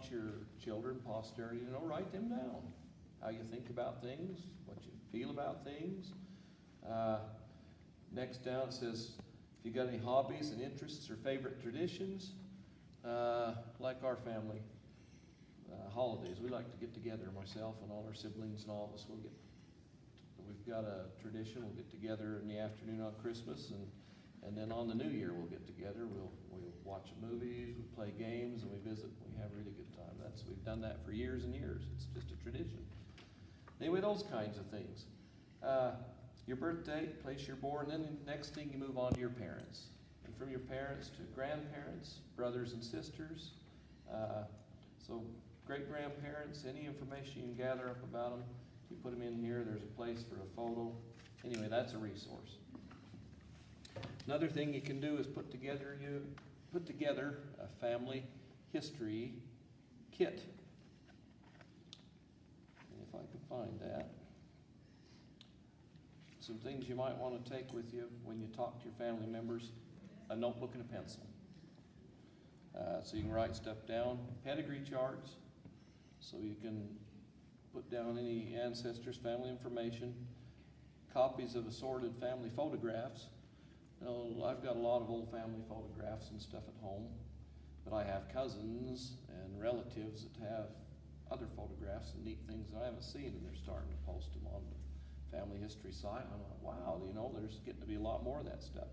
want your children, posterity, to know, write them down. How you think about things, what you feel about things. Next down it says, if you got any hobbies and interests or favorite traditions, like our family holidays. We like to get together, myself and all our siblings and all of us. We've got a tradition. We'll get together in the afternoon on Christmas, and then on the New Year we'll get together. We'll watch movies, we play games, and we visit. We have a really good time. We've done that for years and years. It's just a tradition. Anyway, those kinds of things. Your birth date, place you're born, then the next thing you move on to your parents. And from your parents to grandparents, brothers and sisters. So great-grandparents, any information you can gather up about them, you put them in here. There's a place for a photo. Anyway, that's a resource. Another thing you can do is put together a family history kit. And if I can find that. Some things you might want to take with you when you talk to your family members: a notebook and a pencil. So you can write stuff down. Pedigree charts, so you can put down any ancestors, family information. Copies of assorted family photographs. I've got a lot of old family photographs and stuff at home, but I have cousins and relatives that have other photographs and neat things that I haven't seen, and they're starting to post them on the family history site. I'm like, wow, there's getting to be a lot more of that stuff.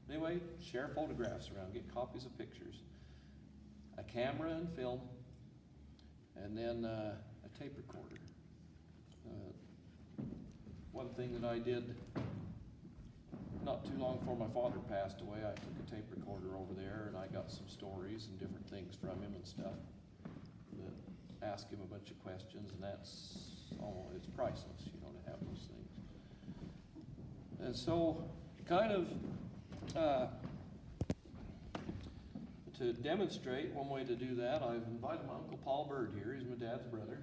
But anyway, share photographs around, get copies of pictures, a camera and film, and then a tape recorder. One thing that I did not too long before my father passed away, I took a tape recorder over there and I got some stories and different things from him and stuff. That ask him a bunch of questions, and it's priceless, to have those things. And so, kind of to demonstrate one way to do that, I've invited my Uncle Paul Bird here. He's my dad's brother.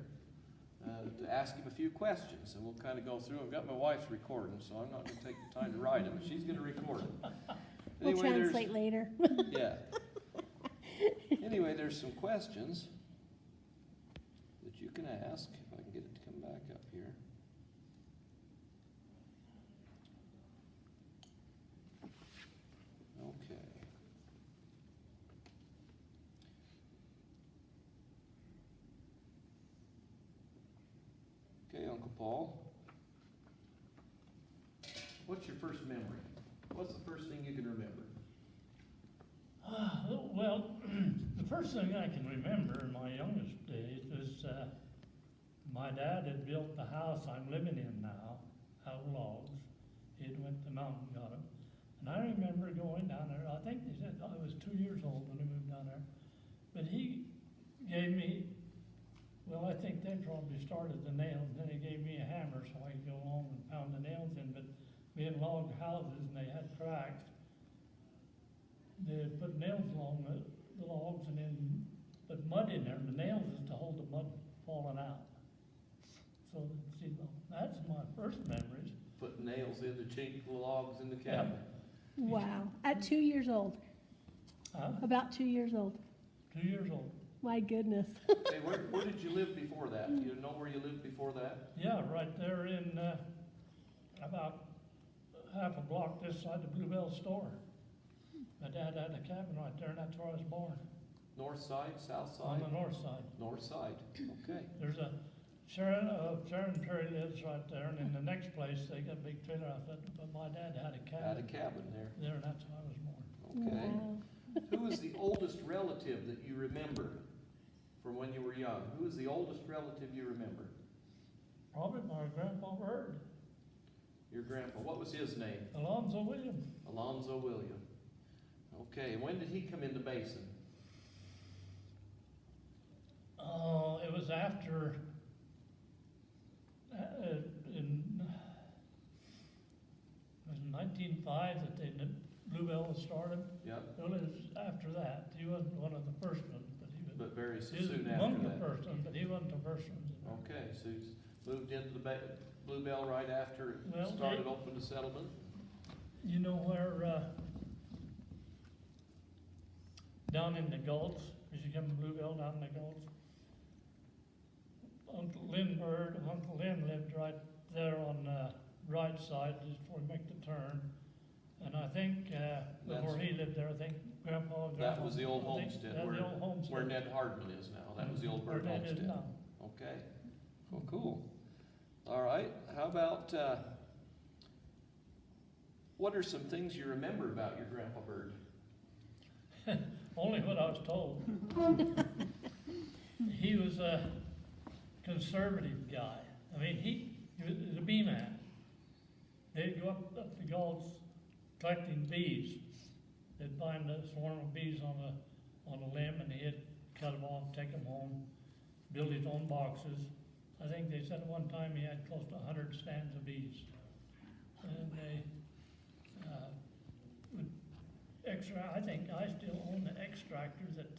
To ask him a few questions, and we'll kind of go through. I've got my wife's recording, so I'm not going to take the time to write it, but she's going to record it. We'll translate later. Yeah. Anyway, there's some questions that you can ask. If I can get it to come back up here. Okay. Okay, Uncle Paul. What's your first memory? What's the first thing you can remember? Well, the first thing I can remember in my youngest days was my dad had built the house I'm living in now out of logs. He had went to the mountain and got them. And I remember going down there. I think they said I was 2 years old when I moved down there. But he gave me, well, I think they probably started the nails. Then he gave me a hammer so I could go along and pound the nails in. But we had log houses and they had cracks. They put nails along the logs and then put mud in there. The nails is to hold the mud falling out. So, see, that's my first memories. Put nails in the chink logs in the cabin. Yeah. Wow. At 2 years old. Huh? About 2 years old. 2 years old. My goodness. Hey, where did you live before that? Do you know where you lived before that? Yeah, right there in about half a block this side of Bluebell store. My dad had a cabin right there, and that's where I was born. North side, south On side? the north side. North side, okay. There's a Sharon Perry lives right there, and in the next place they got a big trailer outfit. But my dad had a cabin. Had a cabin there. There, and that's where I was born. Okay. Wow. Who is the oldest relative that you remember from when you were young? Who is the oldest relative you remember? Probably my grandpa Bird. Your grandpa. What was his name? Alonzo William. Alonzo William. Okay, and when did he come into Basin? Oh, it was after, in 1905 that Bluebell was started. Yep. Well, it was after that. He wasn't one of the first ones, but he was. But very He was soon among after the that. first one, but he wasn't the first one. Okay, so he's moved into the Bluebell right after it Well, started open to settlement? You know where, down in the Gulch, as you come to Bluebell, down in the Gulch, Lynn Bird, Uncle Lynn lived right there on the right side just before you make the turn. And I think, before he lived there, I think Grandpa and Grandma. That was the old I think homestead, that's where, the old homestead. where Ned Hardman is now. That was the old Bird Where Ned is homestead. now. Okay, well, cool. All right, how about, what are some things you remember about your Grandpa Bird? Only what I was told. He was a conservative guy. I mean, he was a bee man. They'd go up the gulch collecting bees. They'd find a swarm of bees on a limb, and he'd cut them off, take them home, build his own boxes. I think they said at one time he had close to 100 stands of bees. And they would I think I still own the extractor that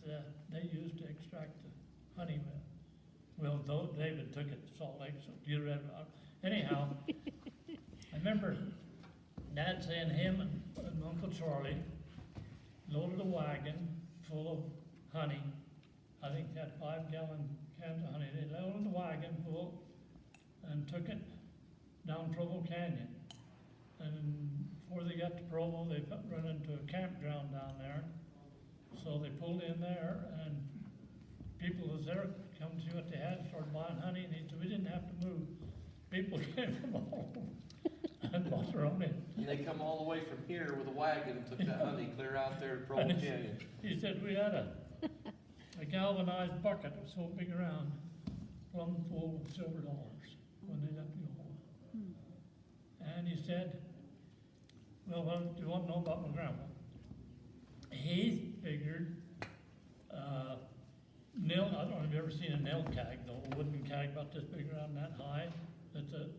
they used to extract the honey with. Well, though David took it to Salt Lake, so you read about it. Anyhow, I remember Dad saying him and Uncle Charlie loaded a wagon full of honey. I think they had 5-gallon cans of honey. They loaded the wagon full and took it down Provo Canyon. And before they got to Provo, they run into a campground down there. So they pulled in there, and people was there, come see what they had, started buying honey, and he said, we didn't have to move. People came from all over and bought their own in. They come all the way from here with a wagon and took that honey clear out there to Provo Canyon. He said, we had a galvanized bucket so big around, plumb full of silver dollars when they left the home. And he said, well, what do you want to know about my grandpa? He figured, nail, I don't know if you've ever seen a nail keg, though, a wooden keg about this big around that high, that the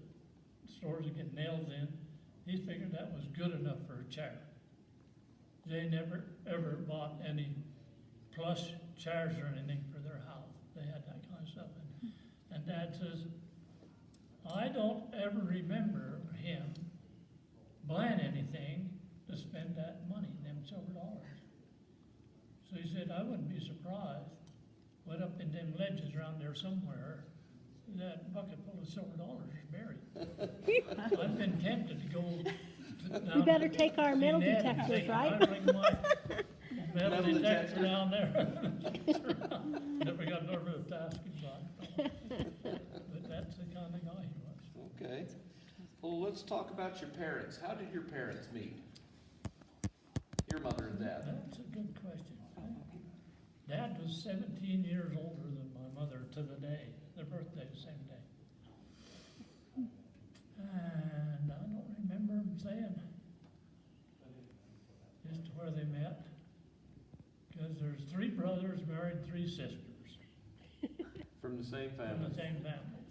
stores would get nails in. He figured that was good enough for a chair. They never, ever bought any plush chairs or anything for their house. They had that kind of stuff. And Dad says, I don't ever remember him buying anything to spend that money, them silver dollars. So he said, I wouldn't be surprised. Went up in them ledges around there somewhere, that bucket full of silver dollars is buried. I've been tempted to go We better take our metal detectors, right? I bring my metal detector down there. Never got over the task inside. But that's the kind of guy he was. Okay. Well, let's talk about your parents. How did your parents meet? Your mother and dad. That's a good question. Dad was 17 years older than my mother to the day. Their birthday the same day. And I don't remember him saying just where they met. Because there's 3 brothers married 3 sisters. From the same From family. the same family.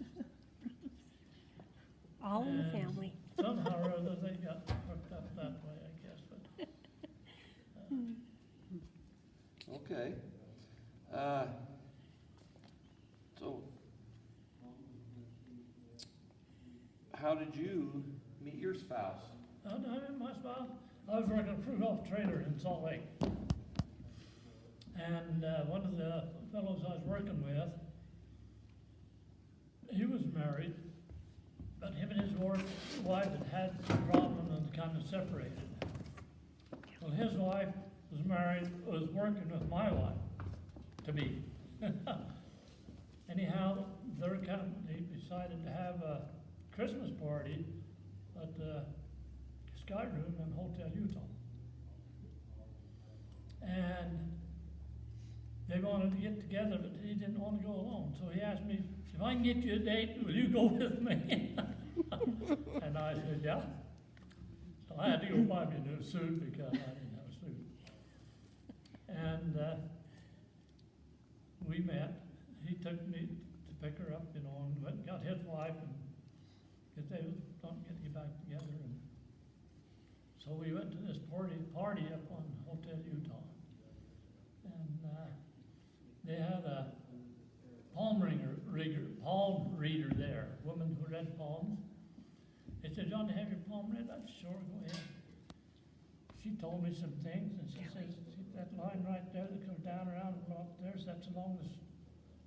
All in the And family. Somehow or other they got hooked up that way, I guess. But Okay. So, how did you meet your spouse? I met my spouse. I was working a fruit off trailer in Salt Lake. And one of the fellows I was working with, he was married, but him and his wife had some problem and kind of separated. Well, his wife was working with my wife, to be. Anyhow, their company decided to have a Christmas party at the Sky Room in Hotel Utah. And they wanted to get together, but he didn't want to go alone. So he asked me, if I can get you a date, will you go with me? And I said, yeah. So I had to go buy me a new suit because I didn't have a suit. And we met. He took me to pick her up, and went and got his wife, and because they was going to get back together. And so we went to this party up on Hotel Utah. And they had a palm reader there, a woman who read palms. They said, John, do you have your palm read? I said, sure, go ahead. She told me some things, and she says, see that line right there that goes down around and up there, so that's the longest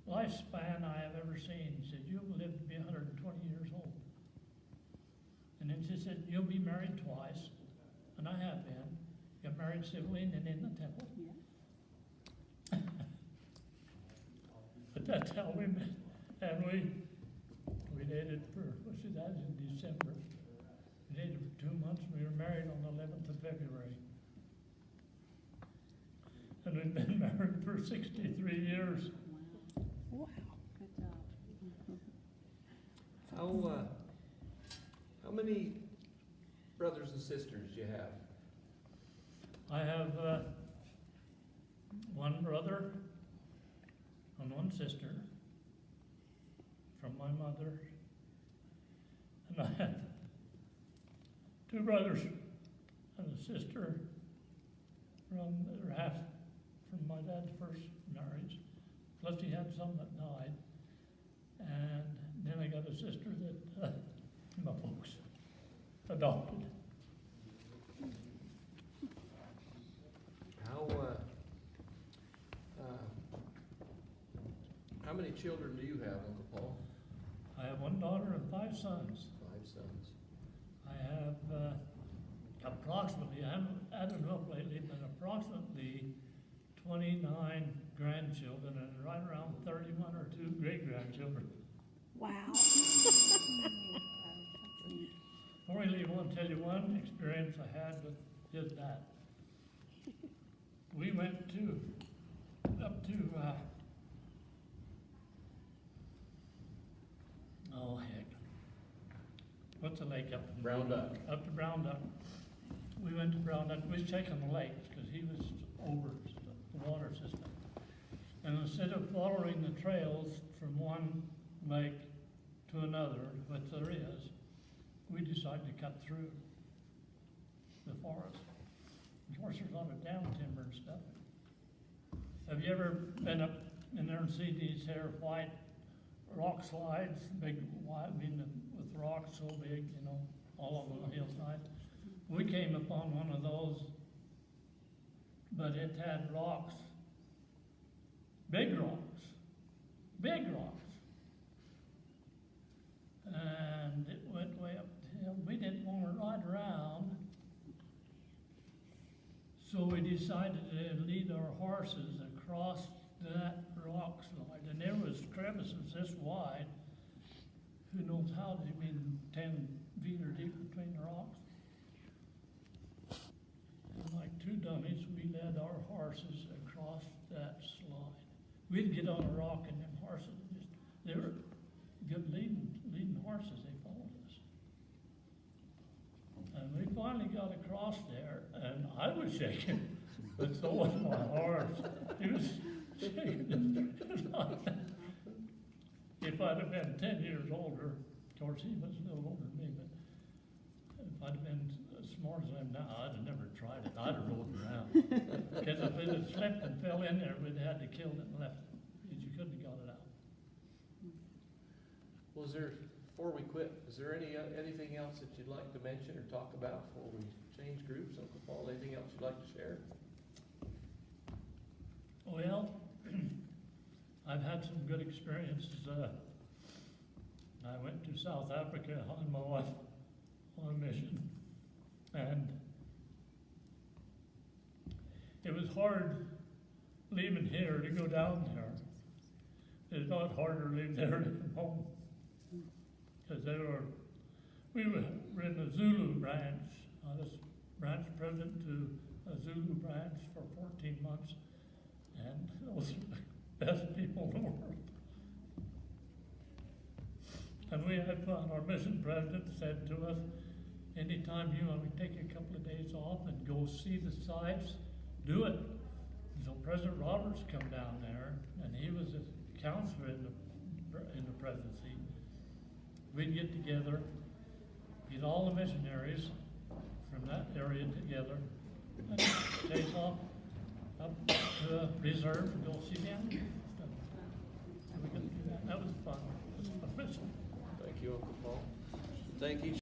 lifespan I have ever ever seen. He said, you'll live to be 120 years old. And then she said, you'll be married twice. And I have been. Got married civilly and then in the temple. Yeah. But that's how we met. And we dated for, what's it, that was in December. We dated for 2 months. We were married on the 11th of February. And we've been married for 63 years. Wow. Good job. How many brothers and sisters do you have? I have one brother and one sister from my mother. And I have 2 brothers and a sister from half from my dad's first marriage. Plus he had some that died. And then I got a sister that my folks adopted. How many children do you have, Uncle Paul? I have 1 daughter and 5 sons. 5 sons. I have approximately, I haven't added them up lately, but approximately 29 grandchildren and right around 31 or 2 great-grandchildren. Wow. Before I leave, I want to tell you one experience I had with his dad. We went up to, oh heck, what's the lake up? in- Brown Duck. Up to Brown Duck. We went to Brown Duck, we was checking the lakes, because he was over the water system. And instead of following the trails from one lake to another, which there is, we decided to cut through the forest. Of course, there's a lot of down timber and stuff. Have you ever been up in there and seen these here white rock slides, big, wide, with rocks so big, you know, all over the hillside? We came upon one of those, but it had rocks, big rocks, and it went way up the hill. We didn't want to ride around, so we decided to lead our horses across that rock slide, and there was crevices this wide. Who knows how they've been 10 feet or deep between the rocks. And like 2 dummies, we led our horses across that slide. We'd get on a rock and them horses they were good leading horses, they followed us. And we finally got across there, and I was shaking, but so was my horse. He was shaking. If I'd have been 10 years older, of course he was a little older than me, but if I'd have been as smart as I am now, I'd have never tried it. I'd have rolled around. Because if it had slipped and fell in there, we'd have had to kill it and left it, because you couldn't have got it out. Well, before we quit, is there anything else that you'd like to mention or talk about before we change groups, Uncle Paul? Anything else you'd like to share? Well, I've had some good experiences. I went to South Africa on my wife on a mission, and it was hard leaving here to go down there. It's not harder to leave there to come home, because we were in the Zulu branch. I was branch president to a Zulu branch for 14 months, and those are the best people in the world. And we had fun. Our mission president said to us, anytime you want to take a couple of days off and go see the sights, do it. So President Roberts come down there, and he was a counselor in the presidency. We'd get together, get all the missionaries from that area together, and take off up to a reserve and go see the animals and stuff. And we got to do that. That was fun. It was a mission. Thank you, Uncle Paul. Thank you.